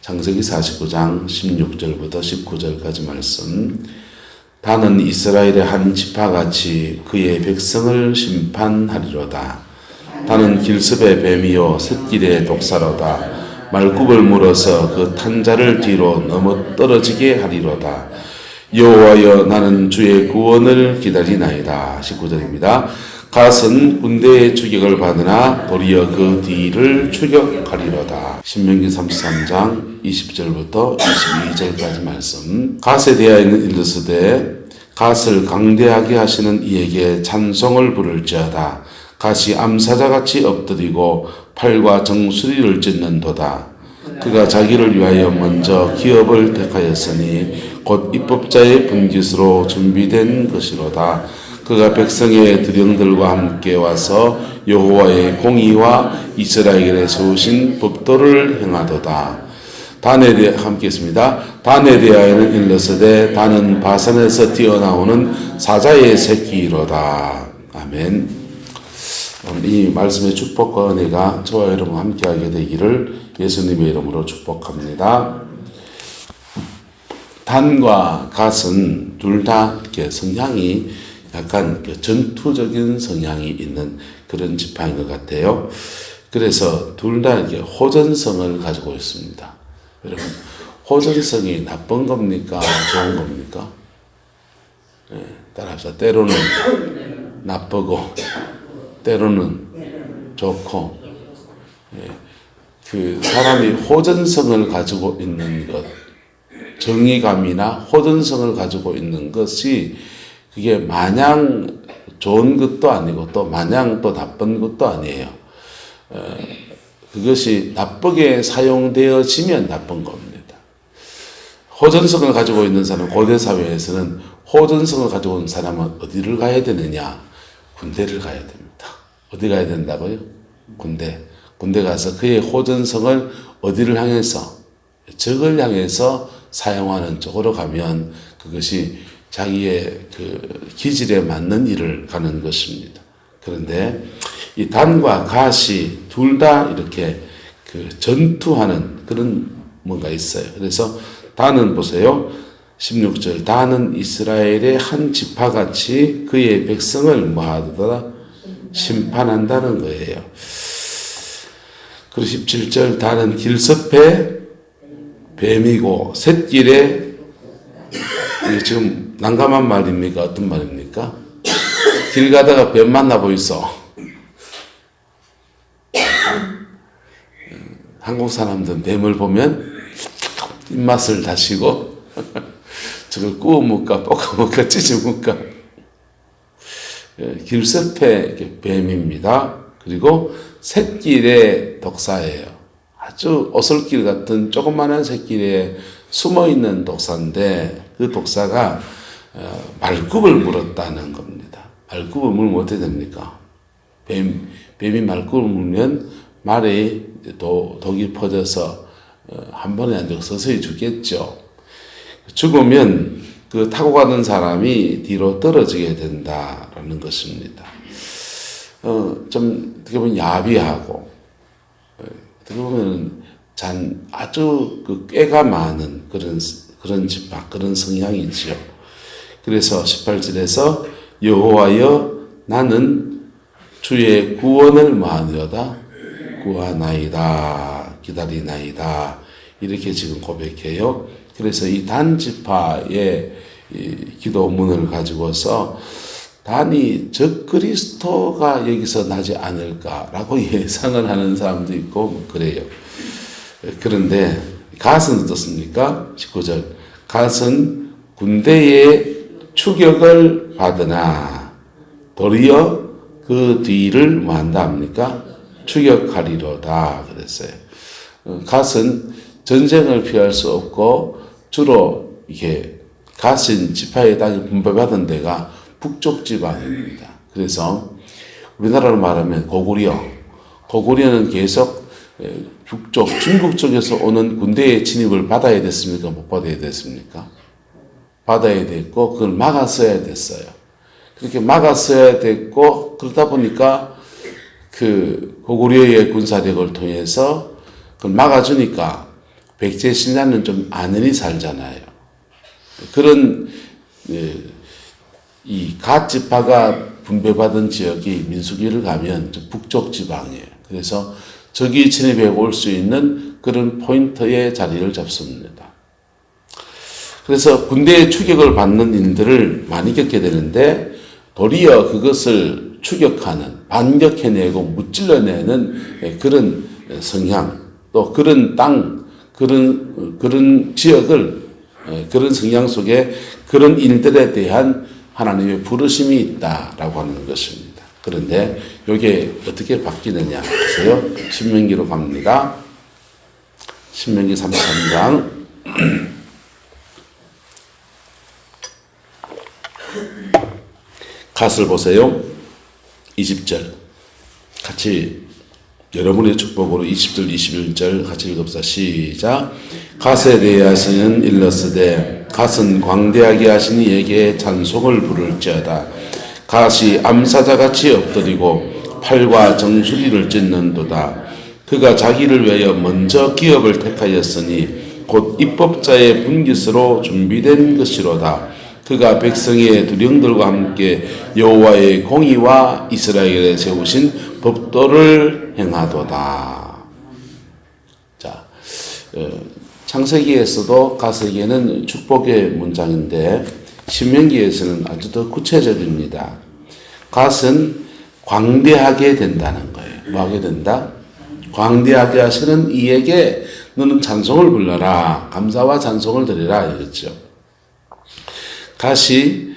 창세기 49장 16절부터 19절까지 말씀. 다는 이스라엘의 한 지파같이 그의 백성을 심판하리로다. 다는 길습의 뱀이요 샛길의 독사로다. 말굽을 물어서 그 탄자를 뒤로 넘어 떨어지게 하리로다. 여호와여, 나는 주의 구원을 기다리나이다. 19절입니다. 갓은 군대의 추격을 받으나 도리어 그 뒤를 추격하리로다. 신명기 33장 20절부터 22절까지 말씀. 갓에 대하여는 이르시되 갓을 강대하게 하시는 이에게 찬송을 부를지어다. 갓이 암사자같이 엎드리고 팔과 정수리를 찢는도다. 그가 자기를 위하여 먼저 기업을 택하였으니 곧 입법자의 분깃으로 준비된 것이로다. 그가 백성의 드령들과 함께 와서 여호와의 공의와 이스라엘에 세우신 법도를 행하도다. 단에 대해 함께 있습니다. 단에 대하여는 일러서되 단은 바산에서 뛰어나오는 사자의 새끼이로다. 아멘. 이 말씀의 축복과 은혜가 저와 여러분 함께하게 되기를 예수님의 이름으로 축복합니다. 단과 갓은 둘 다 성향이 약간 전투적인 성향이 있는 그런 지파인 것 같아요. 그래서 둘 다 이렇게 호전성을 가지고 있습니다. 여러분, 호전성이 나쁜 겁니까? 좋은 겁니까? 네, 따라서 때로는 나쁘고 때로는 좋고, 네, 그 사람이 호전성을 가지고 있는 것, 정의감이나 호전성을 가지고 있는 것이 그게 마냥 좋은 것도 아니고 또 마냥 또 나쁜 것도 아니에요. 그것이 나쁘게 사용되어지면 나쁜 겁니다. 호전성을 가지고 있는 사람, 고대 사회에서는 호전성을 가지고 있는 사람은 어디를 가야 되느냐? 군대를 가야 됩니다. 어디 가야 된다고요? 군대. 군대 가서 그의 호전성을 어디를 향해서? 적을 향해서 사용하는 쪽으로 가면 그것이 자기의 그 기질에 맞는 일을 가는 것입니다. 그런데 이 단과 갓이 둘 다 이렇게 그 전투하는 그런 뭔가 있어요. 그래서 단은 보세요. 16절. 단은 이스라엘의 한 지파같이 그의 백성을 뭐하더라? 심판한다는 거예요. 그리고 17절. 단은 길섭의 뱀이고 샛길에, 지금 난감한 말입니까? 어떤 말입니까? 길 가다가 뱀 만나 보이소. 한국 사람들은 뱀을 보면 입맛을 다시고 저걸 구워 먹까 볶아 먹까 찢어 먹까. 길섭의 뱀입니다. 그리고 샛길의 독사예요. 아주 오솔길 같은 조그마한 샛길에 숨어있는 독사인데 그 독사가 말굽을 물었다는 겁니다. 말굽을 물면 어떻게 됩니까? 뱀이 말굽을 물면 말에 독이 퍼져서 한 번에 안 죽어 서서히 죽겠죠. 죽으면 그 타고 가는 사람이 뒤로 떨어지게 된다라는 것입니다. 좀 어떻게 보면 야비하고 어떻게 보면 아주 그 꾀가 많은 그런 지파, 그런 성향이지요. 그래서 18절에서 여호와여, 나는 주의 구원을 마하려다 구하나이다, 기다리나이다, 이렇게 지금 고백해요. 그래서 이 단 지파의 기도문을 가지고서 단이 적그리스도가 여기서 나지 않을까라고 예상을 하는 사람도 있고 그래요. 그런데 갓은 어떻습니까? 19절. 갓은 군대의 추격을 받으나 도리어 그 뒤를 뭐 한다 합니까? 추격하리로다 그랬어요. 갓은 전쟁을 피할 수 없고 주로 이게 갓인 지파의 땅이 분배받은 데가 북쪽 지방입니다. 그래서 우리나라로 말하면 고구려는 계속 북쪽, 중국 쪽에서 오는 군대의 진입을 받아야 됐습니까? 못 받아야 됐습니까? 받아야 됐고, 그걸 막았어야 됐어요. 그렇게 막았어야 됐고, 그러다 보니까 그 고구려의 군사력을 통해서 그걸 막아주니까 백제 신라는 좀 안연히 살잖아요. 그런 이 갓 지파가 분배받은 지역이 민수기를 가면 북쪽 지방이에요. 그래서 적이 진입해 올 수 있는 그런 포인트의 자리를 잡습니다. 그래서 군대의 추격을 받는 일들을 많이 겪게 되는데 도리어 그것을 추격하는, 반격해내고 무찔러내는 그런 성향, 또 그런 땅, 그런 지역을, 그런 성향 속에 그런 일들에 대한 하나님의 부르심이 있다라고 하는 것입니다. 그런데 이게 어떻게 바뀌느냐 보세요. 신명기로 갑니다. 신명기 33장 갓을 보세요. 20절 같이 여러분의 축복으로 20절 21절 같이 읽읍시다. 시작. 갓에 대하시는 일러스되 갓은 광대하게 하시니 이에게 찬송을 부를지어다. 갓이 암사자같이 엎드리고 팔과 정수리를 찢는도다. 그가 자기를 위하여 먼저 기업을 택하였으니 곧 입법자의 분깃으로 준비된 것이로다. 그가 백성의 두령들과 함께 여호와의 공의와 이스라엘에 세우신 법도를 행하도다. 자, 창세기에서도 갓에게는 축복의 문장인데 신명기에서는 아주 더 구체적입니다. 갓은 광대하게 된다는 거예요. 뭐 하게 된다? 광대하게 하시는 이에게 너는 찬송을 불러라. 감사와 찬송을 드리라. 이랬죠. 갓이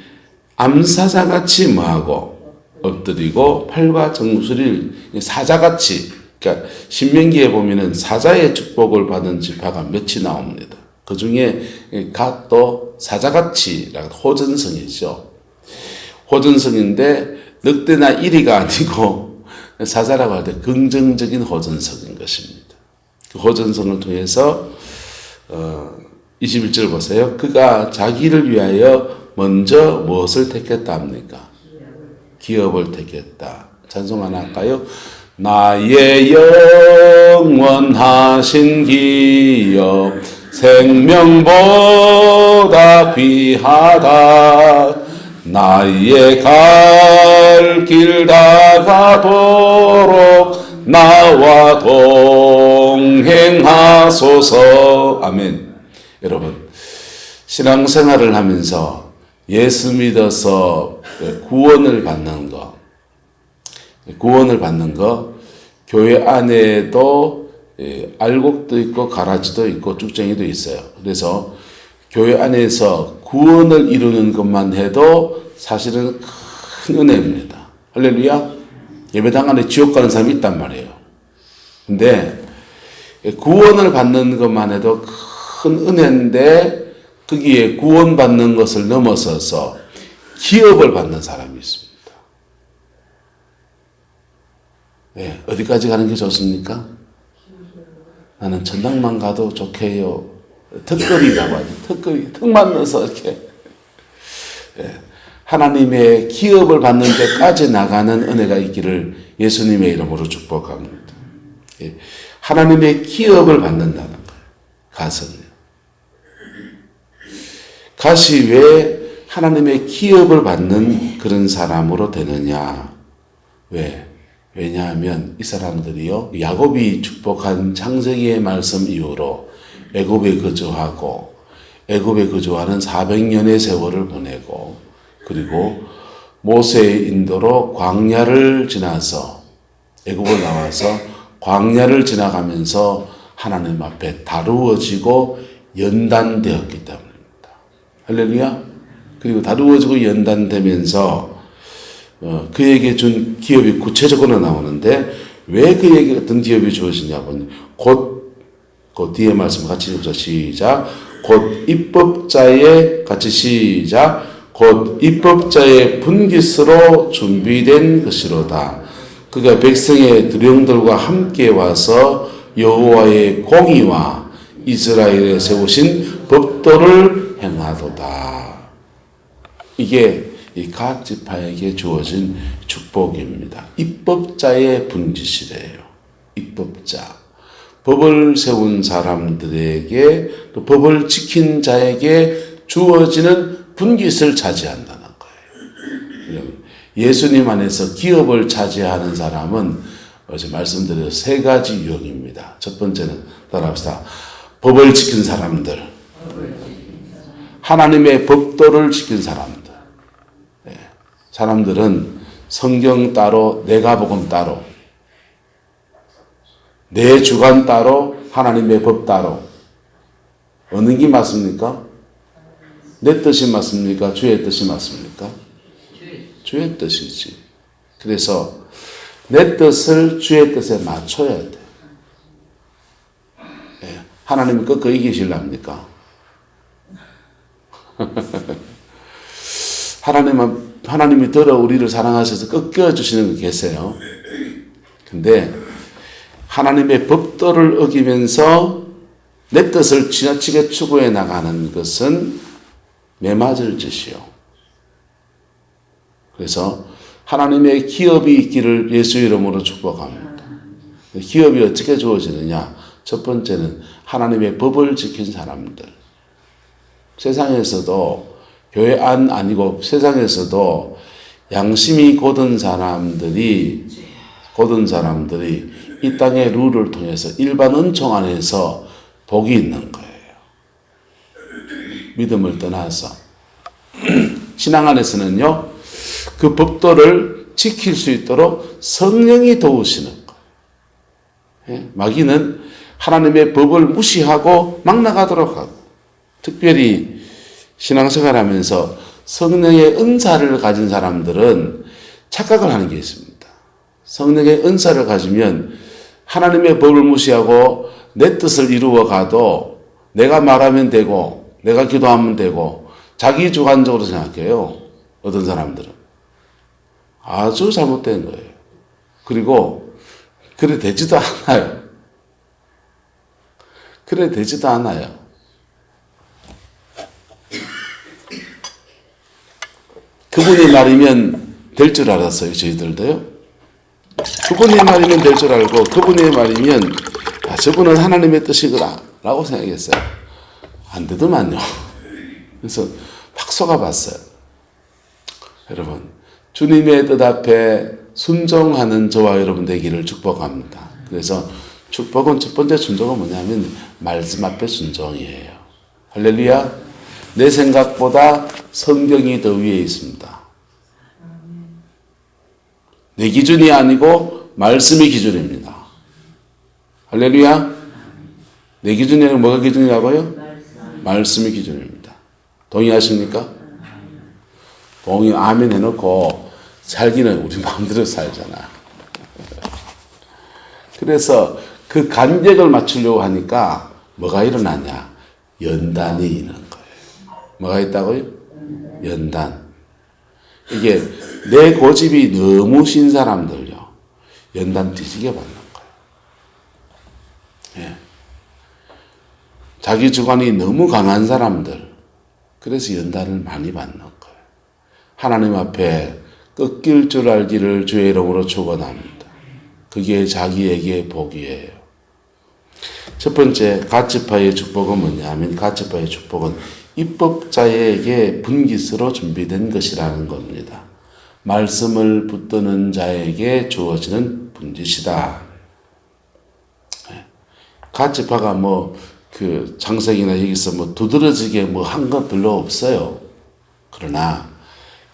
암사자같이 뭐하고 엎드리고 팔과 정수리를 사자같이, 그러니까 신명기에 보면은 사자의 축복을 받은 지파가 몇이 나옵니다. 그 중에 갓도 사자같이 호전성이죠. 호전성인데 늑대나 이리가 아니고 사자라고 할 때 긍정적인 호전성인 것입니다. 그 호전성을 통해서 21절 보세요. 그가 자기를 위하여 먼저 무엇을 택했다 합니까? 기업을 택했다. 찬송 하나 할까요? 나의 영원하신 기업 생명보다 귀하다. 나의 갈 길 다가도록 나와 동행하소서. 아멘. 여러분, 신앙생활을 하면서 예수 믿어서 구원을 받는 거, 교회 안에도 알곡도 있고 가라지도 있고 쭉쟁이도 있어요. 그래서 교회 안에서 구원을 이루는 것만 해도 사실은 큰 은혜입니다. 할렐루야. 예배당 안에 지옥 가는 사람이 있단 말이에요. 근데 구원을 받는 것만 해도 큰 은혜인데 거기에 구원받는 것을 넘어서서 기업을 받는 사람이 있습니다. 네, 어디까지 가는 게 좋습니까? 나는 천당만 가도 좋게요. 턱걸이라고 하죠. 턱만 넣어서 이렇게. 네, 하나님의 기업을 받는 데까지 나가는 은혜가 있기를 예수님의 이름으로 축복합니다. 네, 하나님의 기업을 받는다는 거예요. 갓은요. 갓이 왜 하나님의 기업을 받는 그런 사람으로 되느냐? 왜? 왜냐하면 이 사람들이요, 야곱이 축복한 창세기의 말씀 이후로 애굽에 거주하고 애굽에 거주하는 400년의 세월을 보내고 그리고 모세의 인도로 광야를 지나서 애굽을 나와서 광야를 지나가면서 하나님 앞에 다루어지고 연단되었기 때문입니다. 할렐루야. 그리고 다루어지고 연단되면서 그에게 준 기업이 구체적으로 나오는데 왜 그에게 어떤 기업이 주어지냐면 곧 뒤에 말씀 같이 읽자. 시작. 곧 입법자의 같이 시작. 곧 입법자의 분깃으로 준비된 것이로다. 그가 백성의 두령들과 함께 와서 여호와의 공의와 이스라엘에 세우신 법도를 행하도다. 이게 이 갓 지파에게 주어진 축복입니다. 입법자의 분깃이래요. 입법자. 법을 세운 사람들에게 또 법을 지킨 자에게 주어지는 분깃을 차지한다는 거예요. 예수님 안에서 기업을 차지하는 사람은 어제 말씀드린 세 가지 유형입니다. 첫 번째는 따라합시다. 법을 지킨 사람들, 하나님의 법도를 지킨 사람들. 사람들은 성경 따로, 내가복음 따로, 내 주관 따로, 하나님의 법 따로. 어느 게 맞습니까? 내 뜻이 맞습니까? 주의 뜻이 맞습니까? 주의 뜻이지. 그래서 내 뜻을 주의 뜻에 맞춰야 돼. 하나님이 꺾어 이기실랍니까? 하나님이 더러 우리를 사랑하셔서 꺾어주시는 분 계세요. 근데 하나님의 법도를 어기면서 내 뜻을 지나치게 추구해 나가는 것은 매맞을 짓이요. 그래서 하나님의 기업이 있기를 예수 이름으로 축복합니다. 기업이 어떻게 주어지느냐? 첫 번째는 하나님의 법을 지킨 사람들. 세상에서도 교회 안 아니고 세상에서도 양심이 곧은 사람들이 이 땅의 룰을 통해서 일반 은총 안에서 복이 있는 거예요. 믿음을 떠나서 신앙 안에서는요, 그 법도를 지킬 수 있도록 성령이 도우시는 거예요. 마귀는 하나님의 법을 무시하고 막 나가도록 하고, 특별히 신앙생활 하면서 성령의 은사를 가진 사람들은 착각을 하는 게 있습니다. 성령의 은사를 가지면 하나님의 법을 무시하고 내 뜻을 이루어 가도 내가 말하면 되고 내가 기도하면 되고 자기 주관적으로 생각해요. 어떤 사람들은. 아주 잘못된 거예요. 그리고 그래 되지도 않아요. 그래 되지도 않아요. 그분이 말이면 될 줄 알았어요. 저희들도요. 그분이 말이면 될 줄 알고 그분이 말이면 저분은 하나님의 뜻이구나 라고 생각했어요. 안 되더만요. 그래서 팍 속아봤어요. 여러분, 주님의 뜻 앞에 순종하는 저와 여러분 되기를 축복합니다. 그래서 축복은 첫 번째 순종은 뭐냐면 말씀 앞에 순종이에요. 할렐루야. 내 생각보다 성경이 더 위에 있습니다. 내 기준이 아니고 말씀이 기준입니다. 할렐루야. 내 기준이 아니고 뭐가 기준이라고요? 말씀이 기준입니다. 동의하십니까? 동의, 아멘 해놓고 살기는 우리 마음대로 살잖아. 그래서 그 간격을 맞추려고 하니까 뭐가 일어나냐? 연단이 있는 거예요. 뭐가 있다고요? 연단. 이게 내 고집이 너무 신 사람들요. 연단 뒤지게 받는 거예요. 예. 자기 주관이 너무 강한 사람들. 그래서 연단을 많이 받는 거예요. 하나님 앞에 꺾일 줄 알기를 주의 이름으로 축원합니다. 그게 자기에게 복이에요. 첫 번째 가치파의 축복은 뭐냐 하면 가치파의 축복은 입법자에게 분깃으로 준비된 것이라는 겁니다. 말씀을 붙드는 자에게 주어지는 분깃이다. 가치파가 그 창세기나 여기서 두드러지게 한 건 별로 없어요. 그러나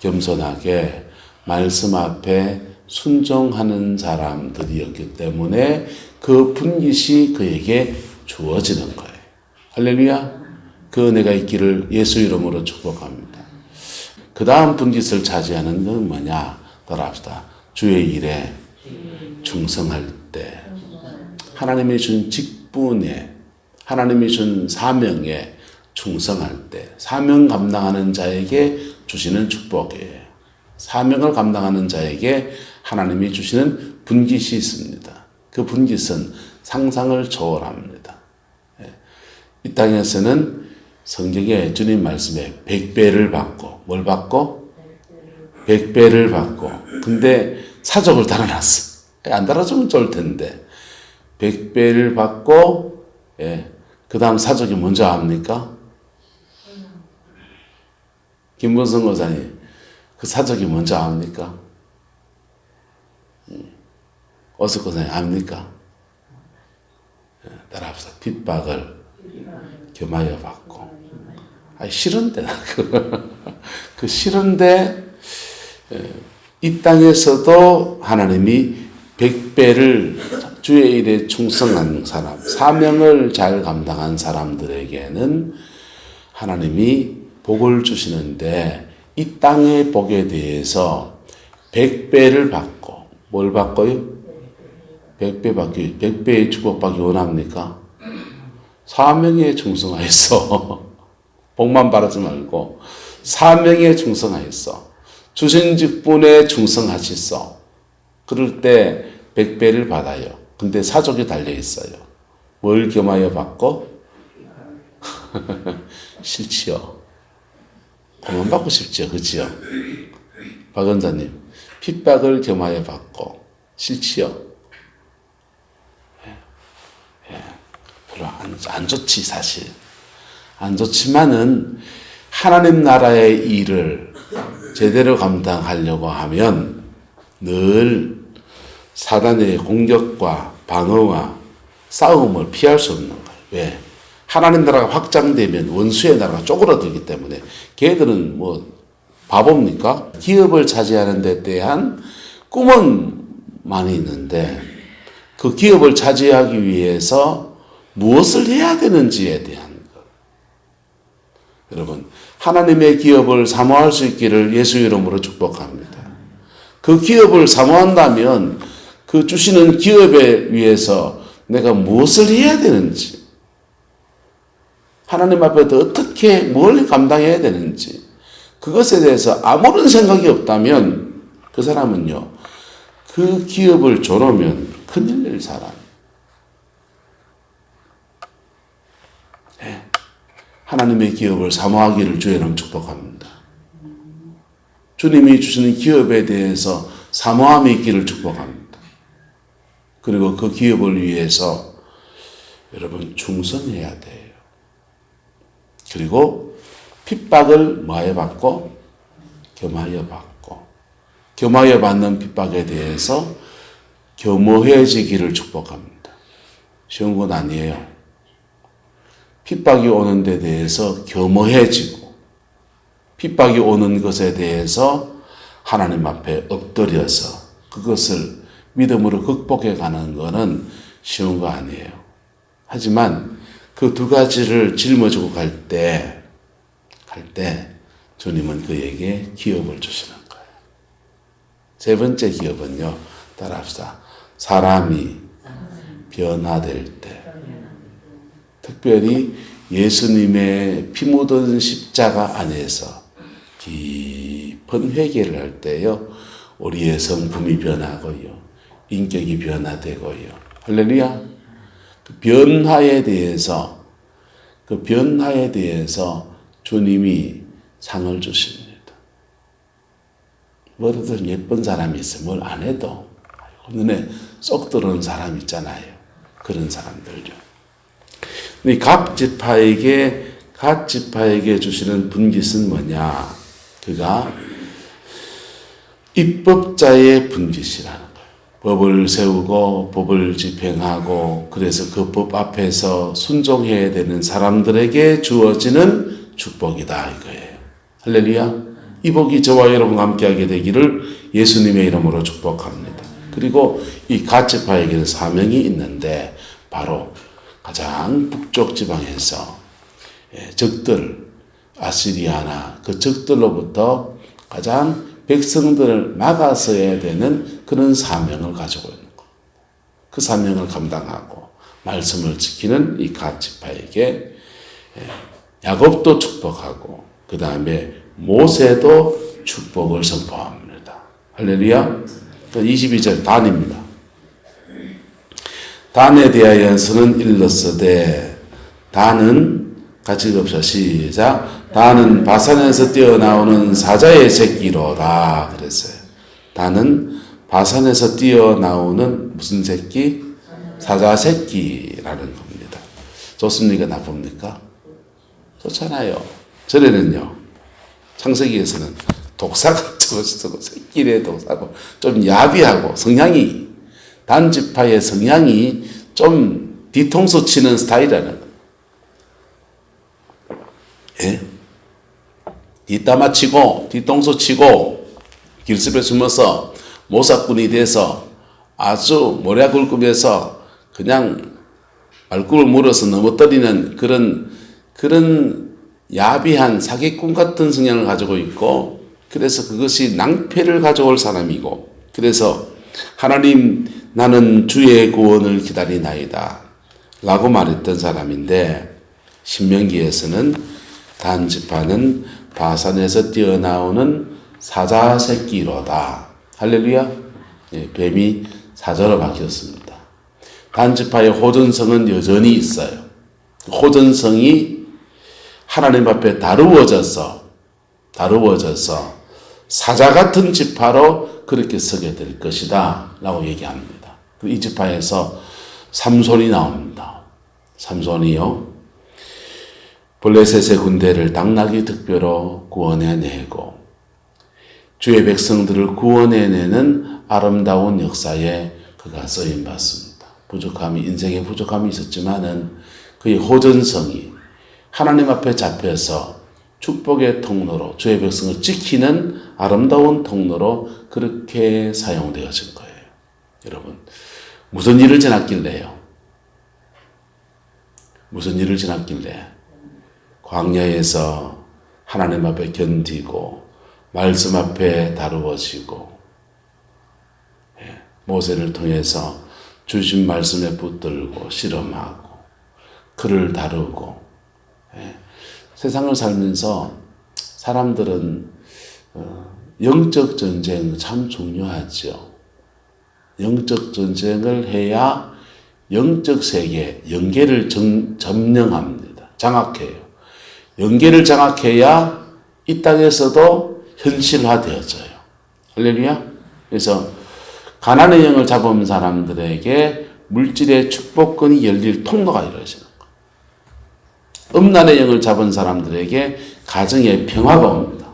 겸손하게 말씀 앞에 순종하는 사람들이었기 때문에 그 분깃이 그에게 주어지는 거예요. 할렐루야. 그 은혜가 있기를 예수 이름으로 축복합니다. 그 다음 분깃을 차지하는 건 뭐냐? 따라합시다. 주의 일에 충성할 때, 하나님이 준 직분에, 하나님이 준 사명에 충성할 때, 사명 감당하는 자에게 주시는 축복이에요. 사명을 감당하는 자에게 하나님이 주시는 분깃이 있습니다. 그 분깃은 상상을 초월합니다. 이 땅에서는 성경에 주님 말씀에 100배를 받고, 뭘 받고? 100배를 받고. 근데 사족을 달아놨어. 안 달아주면 좋을 텐데. 100배를 받고, 예, 그 다음 사족이 먼저 합니까? 김문성 거사님, 그 사족이 먼저 합니까? 어서 거사님 합니까? 예, 따라합시다. 핍박을 겸하여 받고. 싫은데, 그 싫은데, 이 땅에서도 하나님이 100배를 주의 일에 충성한 사람, 사명을 잘 감당한 사람들에게는 하나님이 복을 주시는데 이 땅의 복에 대해서 100배를 받고, 뭘 받고요? 100배의 축복받기 원합니까? 사명에 충성하였어. 복만 바라지 말고 사명에 충성하였어. 주신 직분에 충성하셨어. 그럴 때 100배를 받아요. 근데 사족이 달려 있어요. 뭘 겸하여 받고? 싫지요. 그만 받고 싶지요. 그치요? 박 원장님, 핍박을 겸하여 받고 싫지요? 별로 안 좋지, 사실. 안 좋지만은 하나님 나라의 일을 제대로 감당하려고 하면 늘 사단의 공격과 방어와 싸움을 피할 수 없는 거예요. 왜? 하나님 나라가 확장되면 원수의 나라가 쪼그라들기 때문에 걔들은 뭐 바보입니까? 기업을 차지하는 데 대한 꿈은 많이 있는데 그 기업을 차지하기 위해서 무엇을 해야 되는지에 대한 것. 여러분, 하나님의 기업을 사모할 수 있기를 예수 이름으로 축복합니다. 그 기업을 사모한다면 그 주시는 기업에 위해서 내가 무엇을 해야 되는지, 하나님 앞에서 어떻게 뭘 감당해야 되는지, 그것에 대해서 아무런 생각이 없다면 그 사람은요, 그 기업을 조르면 큰일 날 사람. 네. 하나님의 기업을 사모하기를 주의 이름 축복합니다. 주님이 주시는 기업에 대해서 사모함이 있기를 축복합니다. 그리고 그 기업을 위해서 여러분 충성해야 돼요. 그리고 핍박을 뭐하여 받고? 겸하여 받고. 겸하여 받는 핍박에 대해서 겸허해지기를 축복합니다. 쉬운 건 아니에요. 핍박이 오는 데 대해서 겸허해지고 핍박이 오는 것에 대해서 하나님 앞에 엎드려서 그것을 믿음으로 극복해 가는 것은 쉬운 거 아니에요. 하지만 그 두 가지를 짊어지고 갈 때 주님은 그에게 기업을 주시는 거예요. 세 번째 기업은요. 따라합시다. 사람이 변화될 때, 특별히 예수님의 피 묻은 십자가 안에서 깊은 회개를 할 때요. 우리의 성품이 변하고요. 인격이 변화되고요. 할렐루야. 그 변화에 대해서 주님이 상을 주십니다. 뭐라도 예쁜 사람이 있어요. 뭘 안 해도 눈에 쏙 들어오는 사람 있잖아요. 그런 사람들요. 각 지파에게 주시는 분깃은 뭐냐? 그가 입법자의 분깃이라는 거예요. 법을 세우고 법을 집행하고 그래서 그 법 앞에서 순종해야 되는 사람들에게 주어지는 축복이다 이거예요. 할렐루야. 이 복이 저와 여러분과 함께하게 되기를 예수님의 이름으로 축복합니다. 그리고 이 각 지파에게는 사명이 있는데 바로 가장 북쪽 지방에서 적들 아시리아나 그 적들로부터 가장 백성들을 막아서야 되는 그런 사명을 가지고 있는 것. 그 사명을 감당하고 말씀을 지키는 이 각 지파에게 야곱도 축복하고 그 다음에 모세도 축복을 선포합니다. 할렐루야. 22절 단입니다. 단에 대하여서는 일렀으되 단은 같이 읽읍시다. 시작. 단은 바산에서 뛰어나오는 사자의 새끼로다 그랬어요. 단은 바산에서 뛰어나오는 무슨 새끼? 사자새끼라는 겁니다. 좋습니까? 나쁩니까? 좋잖아요. 전에는요, 창세기에서는 독사가 쓰고 새끼의 독사고 좀 야비하고 성향이, 단지파의 성향이 좀 뒤통수 치는 스타일이라는 거예요. 예? 뒷담화 치고 뒤통수 치고 길습에 숨어서 모사꾼이 돼서 아주 모략굴급에서 그냥 말굽을 물어서 넘어뜨리는 그런 야비한 사기꾼 같은 성향을 가지고 있고, 그래서 그것이 낭패를 가져올 사람이고, 그래서 하나님 나는 주의 구원을 기다리나이다 라고 말했던 사람인데, 신명기에서는 단지파는 바산에서 뛰어나오는 사자새끼로다. 할렐루야. 예, 뱀이 사자로 바뀌었습니다. 단지파의 호전성은 여전히 있어요. 호전성이 하나님 앞에 다루어져서 사자 같은 지파로 그렇게 서게 될 것이다 라고 얘기합니다. 이 지파에서 삼손이 나옵니다. 삼손이요, 블레셋의 군대를 당나귀 득표로 구원해내고 주의 백성들을 구원해내는 아름다운 역사에 그가 쓰임받습니다. 인생에 부족함이 있었지만은 그의 호전성이 하나님 앞에 잡혀서 축복의 통로로 주의 백성을 지키는 아름다운 통로로 그렇게 사용되어진 거예요. 여러분, 무슨 일을 지났길래요? 무슨 일을 지났길래 광야에서 하나님 앞에 견디고 말씀 앞에 다루어지고, 모세를 통해서 주신 말씀에 붙들고 실험하고 그를 다루고, 세상을 살면서 사람들은 영적 전쟁 참 중요하죠. 영적 전쟁을 해야 영적 세계, 영계를 점령합니다. 장악해요. 영계를 장악해야 이 땅에서도 현실화되어져요. 할렐루야. 그래서 가난의 영을 잡은 사람들에게 물질의 축복권이 열릴 통로가 이루어지는 거예요. 음란의 영을 잡은 사람들에게 가정의 평화가 옵니다.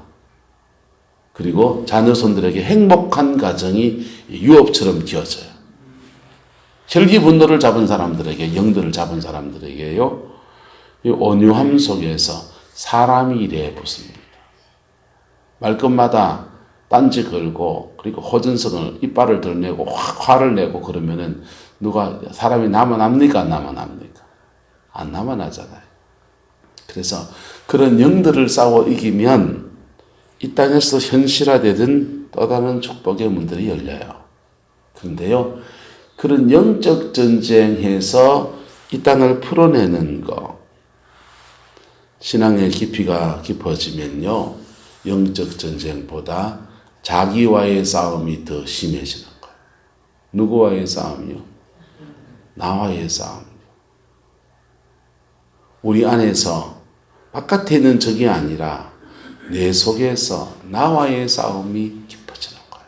그리고 자녀손들에게 행복한 가정이 유업처럼 기어져요. 혈기 분노를 잡은 사람들에게, 영들을 잡은 사람들에게요, 이 온유함 속에서 사람이 일에 붙습니다. 말끝마다 딴지 걸고, 그리고 호전성을 이빨을 드러내고 화를 내고 그러면은 사람이 남아납니까? 안 남아납니까? 안 남아나잖아요. 그래서 그런 영들을 싸워 이기면 이 땅에서 현실화되던 또 다른 축복의 문들이 열려요. 그런데요, 그런 영적 전쟁에서 이 땅을 풀어내는 거, 신앙의 깊이가 깊어지면요, 영적 전쟁보다 자기와의 싸움이 더 심해지는 거예요. 누구와의 싸움이요? 나와의 싸움이요. 우리 안에서 바깥에 있는 적이 아니라 내 속에서 나와의 싸움이 깊어지는 거예요.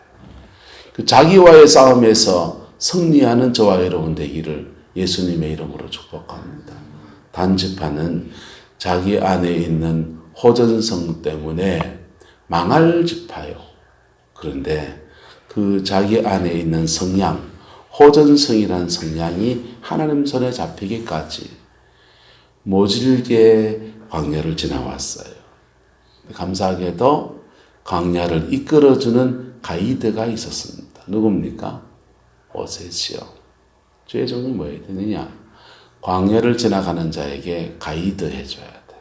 그 자기와의 싸움에서 승리하는 저와 여러분 되기를 예수님의 이름으로 축복합니다. 단지파는 자기 안에 있는 호전성 때문에 망할 지파요. 그런데 그 자기 안에 있는 성향, 호전성이라는 성향이 하나님 손에 잡히기까지 모질게 광야를 지나왔어요. 감사하게도 광야를 이끌어주는 가이드가 있었습니다. 누굽니까? 모세지요. 주의 종이 뭐해야 되느냐? 광야를 지나가는 자에게 가이드 해줘야 돼.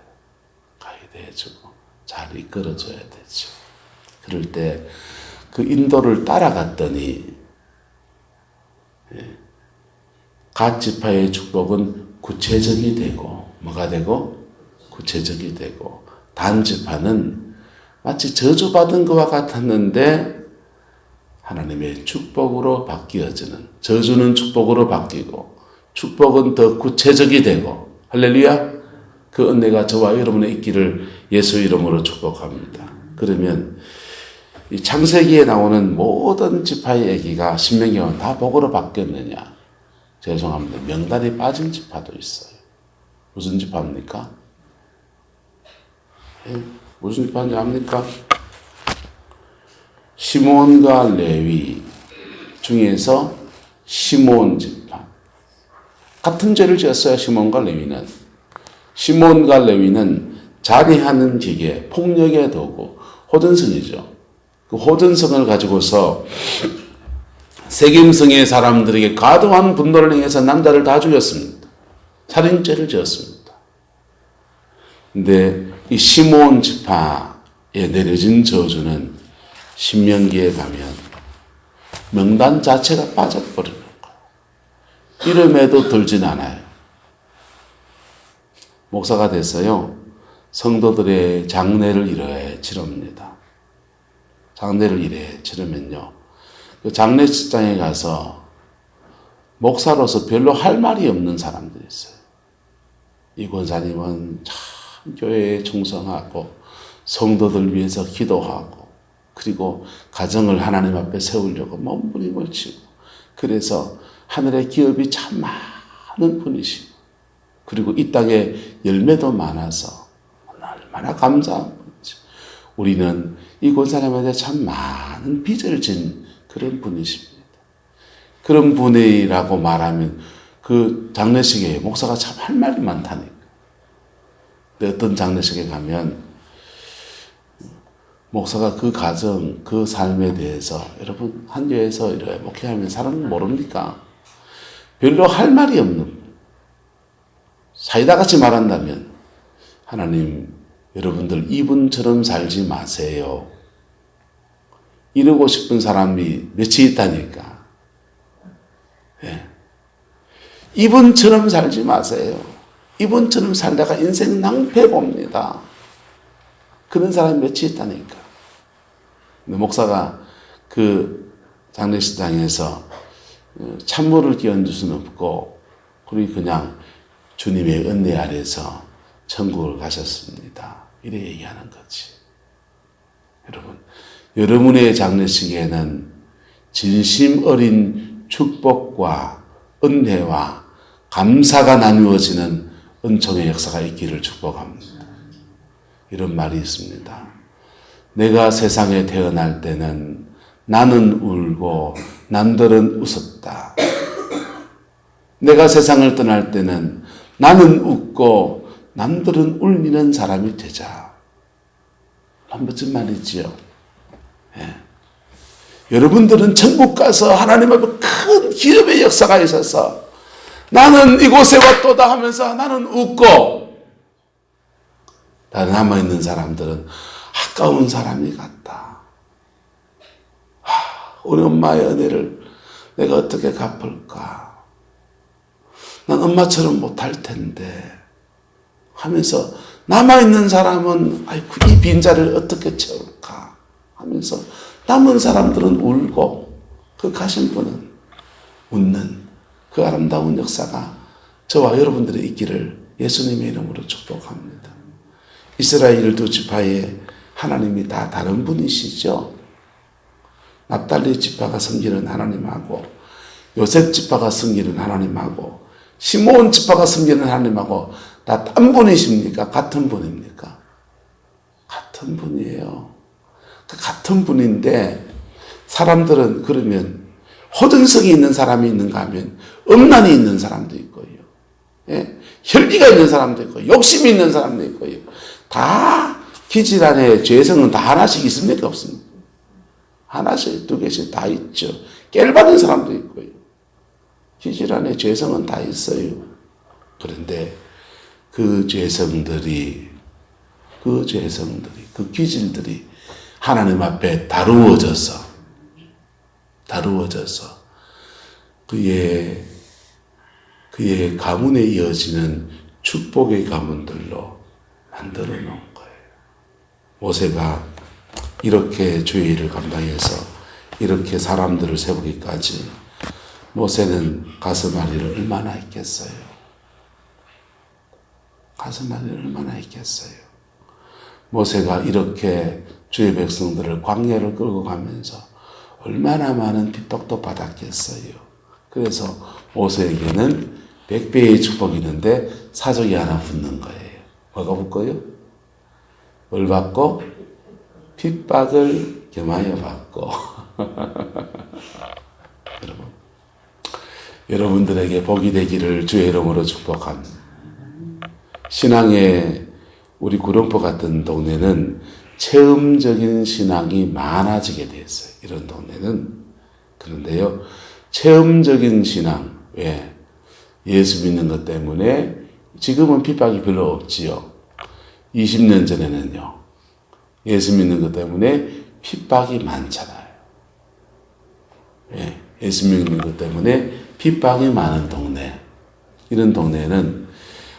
가이드 해주고 잘 이끌어줘야 되죠. 그럴 때 그 인도를 따라갔더니 각 지파의 축복은 구체적이 되고, 뭐가 되고? 구체적이 되고, 단지파는 마치 저주받은 것과 같았는데 하나님의 축복으로 바뀌어지는, 저주는 축복으로 바뀌고 축복은 더 구체적이 되고, 할렐루야. 그 은혜가 저와 여러분의 있기를 예수 이름으로 축복합니다. 그러면 이 창세기에 나오는 모든 지파의 얘기가 신명기와는 다 복으로 바뀌었느냐? 죄송합니다. 명단이 빠진 지파도 있어요. 무슨 지파입니까? 무슨 지파인지 압니까? 시몬과 레위 중에서 시몬 지파. 같은 죄를 지었어요. 시몬과 레위는. 시몬과 레위는 자리하는 기계, 폭력의 도구, 호전성이죠. 그 호전성을 가지고서 세겜성의 사람들에게 과도한 분노를 행해서 남자를 다 죽였습니다. 살인죄를 지었습니다. 근데 이 시몬 지파에 내려진 저주는 신명기에 가면 명단 자체가 빠져버리는 거예요. 이름에도 들진 않아요. 목사가 됐어요. 성도들의 장례를 이래 치릅니다. 장례를 이래 치르면요. 그 장례식장에 가서 목사로서 별로 할 말이 없는 사람들이 있어요. 이 권사님은 참 교회에 충성하고 성도들 위해서 기도하고 그리고 가정을 하나님 앞에 세우려고 몸부림을 치고 그래서 하늘의 기업이 참 많은 분이시고 그리고 이 땅에 열매도 많아서 얼마나 감사한 분이죠. 우리는 이 권사님한테 참 많은 빚을 진 그런 분이십니다. 그런 분이라고 말하면 그 장례식에 목사가 참 할 말이 많다니까. 근데 어떤 장례식에 가면 목사가 그 가정, 그 삶에 대해서 여러분 한 교회에서 이렇게 목회하면 사람은 모릅니까? 별로 할 말이 없는 사이다 같이 말한다면 하나님 여러분들 이분처럼 살지 마세요. 이러고 싶은 사람이 몇이 있다니까. 예. 이분처럼 살지 마세요. 이분처럼 살다가 인생 낭패 봅니다. 그런 사람이 몇이 있다니까. 근데 목사가 그 장례식장에서 찬물을 끼얹을 수는 없고, 그리고 그냥 주님의 은혜 아래서 천국을 가셨습니다. 이래 얘기하는 거지. 여러분, 여러분의 장례식에는 진심 어린 축복과 은혜와 감사가 나누어지는 은총의 역사가 있기를 축복합니다. 이런 말이 있습니다. 내가 세상에 태어날 때는 나는 울고 남들은 웃었다. 내가 세상을 떠날 때는 나는 웃고 남들은 울리는 사람이 되자. 멋진 말이지요. 예. 여러분들은 천국 가서 하나님 앞에 큰 기업의 역사가 있어서 나는 이곳에 왔도다 하면서 나는 웃고 남아있는 사람들은 아까운 사람이 같다. 우리 엄마의 은혜를 내가 어떻게 갚을까? 난 엄마처럼 못할 텐데 하면서 남아있는 사람은 아이고 이 빈자리를 어떻게 채울까 하면서 남은 사람들은 울고 그 가신 분은 웃는 그 아름다운 역사가 저와 여러분들의 있기를 예수님의 이름으로 축복합니다. 이스라엘 두 지파에 하나님이 다 다른 분이시죠. 납달리 지파가 섬기는 하나님하고 요셉 지파가 섬기는 하나님하고 시몬 지파가 섬기는 하나님하고 다 딴 분이십니까? 같은 분입니까? 같은 분이에요. 같은 분인데 사람들은 그러면 호전성이 있는 사람이 있는가 하면 음란이 있는 사람도 있고요. 예? 혈기가 있는 사람도 있고 욕심이 있는 사람도 있고요. 다 기질 안에 죄성은 다 하나씩 있습니까? 없습니까? 하나씩 두 개씩 다 있죠. 깰받은 사람도 있고요. 기질 안에 죄성은 다 있어요. 그런데 그 죄성들이 그 기질들이 하나님 앞에 다루어져서 그의 가문에 이어지는 축복의 가문들로 만들어 놓은 거예요. 모세가 이렇게 죄를 감당해서 이렇게 사람들을 세우기까지 모세는 가슴앓이를 얼마나 했겠어요. 가슴앓이를 얼마나 했겠어요. 모세가 이렇게 주의 백성들을 광야를 끌고 가면서 얼마나 많은 핍박도 받았겠어요. 그래서 모세에게는 100배의 축복이 있는데 사족이 하나 붙는 거예요. 뭐가 붙고요? 뭘 받고? 핍박을 겸하여 받고. 여러분, 여러분들에게 복이 되기를 주의 이름으로 축복합니다. 신앙의 우리 구룡포 같은 동네는 체험적인 신앙이 많아지게 됐어요. 이런 동네는. 그런데요, 체험적인 신앙, 왜? 예수 믿는 것 때문에 지금은 핍박이 별로 없지요. 20년 전에는요, 예수 믿는 것 때문에 핍박이 많잖아요. 예, 예수 믿는 것 때문에 핍박이 많은 동네. 이런 동네는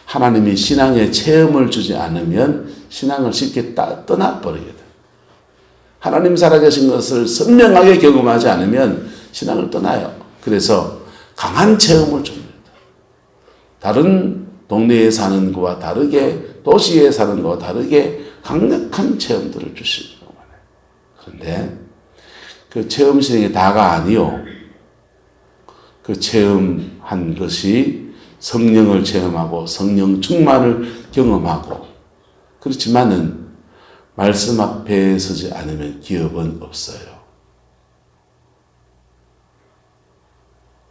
하나님이 신앙의 체험을 주지 않으면 신앙을 쉽게 떠나버리게 돼요. 하나님 살아계신 것을 선명하게 경험하지 않으면 신앙을 떠나요. 그래서 강한 체험을 줍니다. 다른 동네에 사는 것과 다르게, 도시에 사는 것과 다르게 강력한 체험들을 주시는 거예요. 그런데 그 체험 신앙이 다가 아니요. 그 체험한 것이 성령을 체험하고 성령 충만을 경험하고, 그렇지만은 말씀 앞에 서지 않으면 기업은 없어요.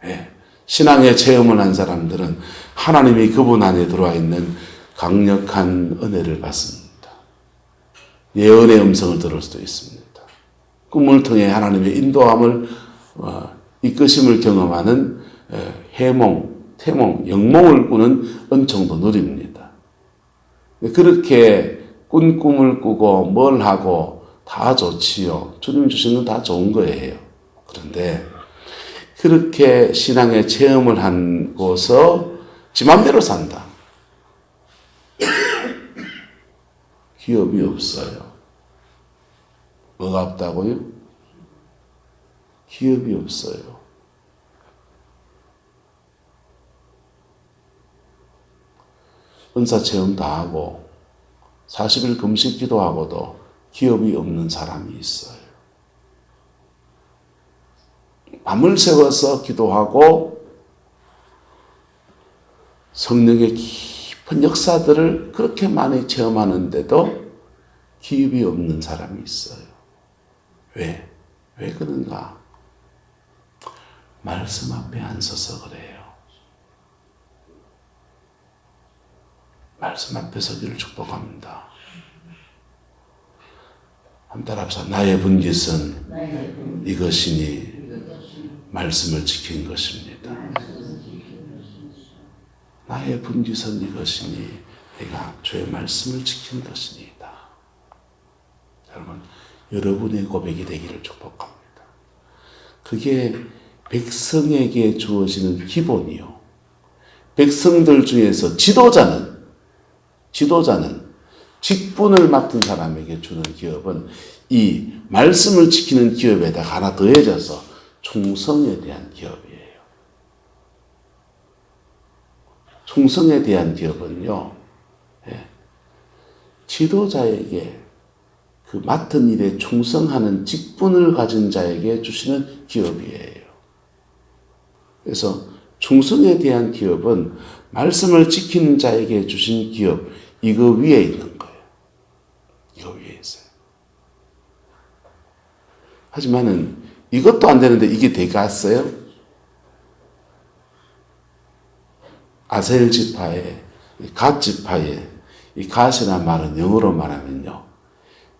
네. 신앙의 체험을 한 사람들은 하나님이 그분 안에 들어와 있는 강력한 은혜를 받습니다. 예언의 음성을 들을 수도 있습니다. 꿈을 통해 하나님의 인도함을 이끄심을 경험하는 해몽, 태몽, 영몽을 꾸는 은총도 누립니다. 그렇게 꾼 꿈을 꾸고 뭘 하고 다 좋지요. 주님 주신 건 다 좋은 거예요. 그런데 그렇게 신앙의 체험을 한 곳서 지 맘대로 산다. 기업이 없어요. 뭐가 없다고요? 기업이 없어요. 은사 체험 다 하고 40일 금식 기도하고도 기업이 없는 사람이 있어요. 밤을 새워서 기도하고 성령의 깊은 역사들을 그렇게 많이 체험하는데도 기업이 없는 사람이 있어요. 왜? 왜 그런가? 말씀 앞에 안 서서 그래요. 말씀 앞에 서기를 축복합니다. 한달 앞서 나의 분깃은 이것이니 말씀을 지킨 것입니다. 나의 분깃은 이것이니 내가 주의 말씀을 지킨 것이니이다. 여러분, 여러분의 고백이 되기를 축복합니다. 그게 백성에게 주어지는 기본이요. 백성들 중에서 지도자는 직분을 맡은 사람에게 주는 기업은 이 말씀을 지키는 기업에다가 하나 더해져서 충성에 대한 기업이에요. 충성에 대한 기업은요, 지도자에게 그 맡은 일에 충성하는 직분을 가진 자에게 주시는 기업이에요. 그래서 충성에 대한 기업은 말씀을 지키는 자에게 주신 기업, 이거 위에 있는 거예요. 이거 위에 있어요. 하지만은 이것도 안 되는데 이게 되겠어요? 아셀 지파의 갓 지파의 이 갓이라는 말은 영어로 말하면요,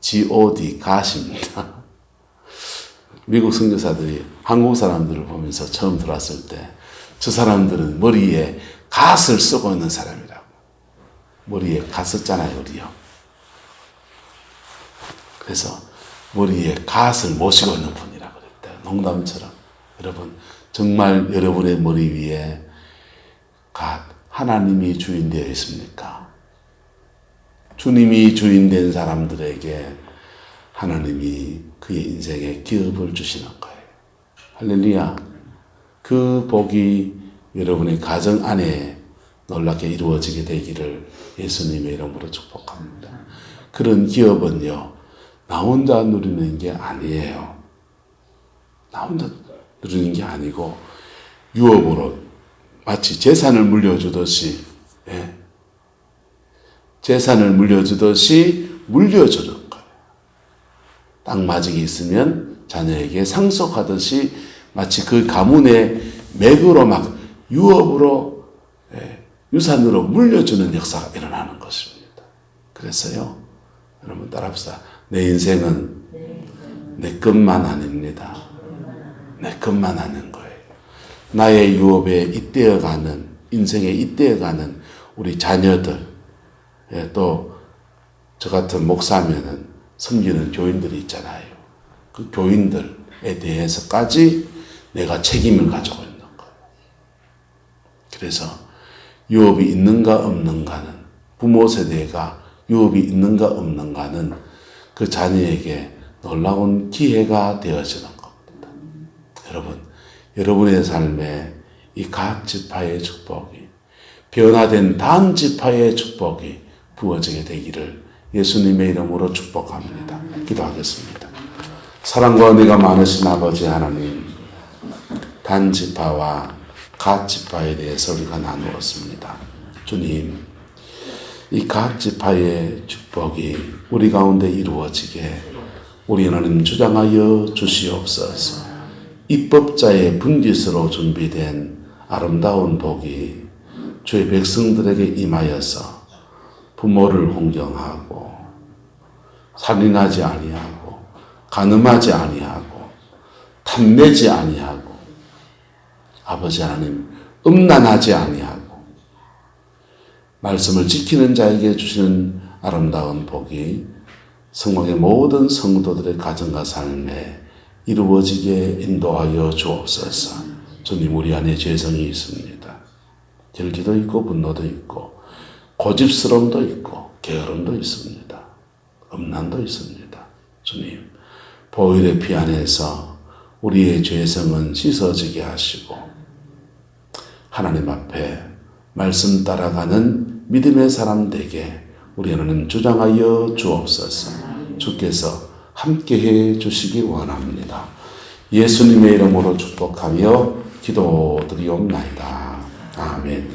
God, 갓입니다. 미국 선교사들이 한국 사람들을 보면서 처음 들어왔을 때 저 사람들은 머리에 갓을 쓰고 있는 사람이라고. 머리에 갓 썼잖아요, 우리요. 그래서 머리에 갓을 모시고 있는 분이라고 그랬대요. 농담처럼. 여러분, 정말 여러분의 머리 위에 갓, 하나님이 주인 되어 있습니까? 주님이 주인 된 사람들에게 하나님이 그의 인생에 기업을 주시는 거예요. 할렐루야. 그 복이 여러분의 가정 안에 놀랍게 이루어지게 되기를 예수님의 이름으로 축복합니다. 그런 기업은요, 나 혼자 누리는 게 아니에요. 나 혼자 누리는 게 아니고 유업으로 마치 재산을 물려주듯이, 예, 재산을 물려주듯이 물려주는 거예요. 땅마직이 있으면 자녀에게 상속하듯이 마치 그 가문의 맥으로 막 유업으로, 예, 유산으로 물려주는 역사가 일어나는 것입니다. 그래서요, 여러분 따라합시다. 내 인생은 내 것만 아닙니다. 내 것만 아는 거예요. 나의 유업에 잇대어가는, 인생에 잇대어가는 우리 자녀들, 예, 또 저 같은 목사면은 섬기는 교인들이 있잖아요. 그 교인들에 대해서까지 내가 책임을 가지고 있는 거예요. 그래서 유업이 있는가 없는가는, 부모 세대가 유업이 있는가 없는가는 그 자녀에게 놀라운 기회가 되어지는 겁니다. 여러분, 여러분의 삶에 이 각 지파의 축복이, 변화된 단 지파의 축복이 부어지게 되기를 예수님의 이름으로 축복합니다. 기도하겠습니다. 사랑과 은혜가 많으신 아버지 하나님, 단 지파와 각 지파에 대해서 우리가 나누었습니다. 주님, 이 각 지파의 축복이 우리 가운데 이루어지게 우리 하나님 주장하여 주시옵소서. 입법자의 분깃으로 준비된 아름다운 복이 주의 백성들에게 임하여서 부모를 홍경하고 살인하지 아니하고 간음하지 아니하고 탐내지 아니하고 아버지 하나님 음란하지 아니하고 말씀을 지키는 자에게 주시는 아름다운 복이 성공의 모든 성도들의 가정과 삶에 이루어지게 인도하여 주옵소서. 주님, 우리 안에 죄성이 있습니다. 질기도 있고 분노도 있고 고집스러움도 있고 게으름도 있습니다. 음란도 있습니다. 주님, 보혈의 피 안에서 우리의 죄성은 씻어지게 하시고 하나님 앞에 말씀 따라가는 믿음의 사람 되게 우리 하나님 주장하여 주옵소서. 주께서 함께해 주시기 원합니다. 예수님의 이름으로 축복하며 기도드리옵나이다. 아멘.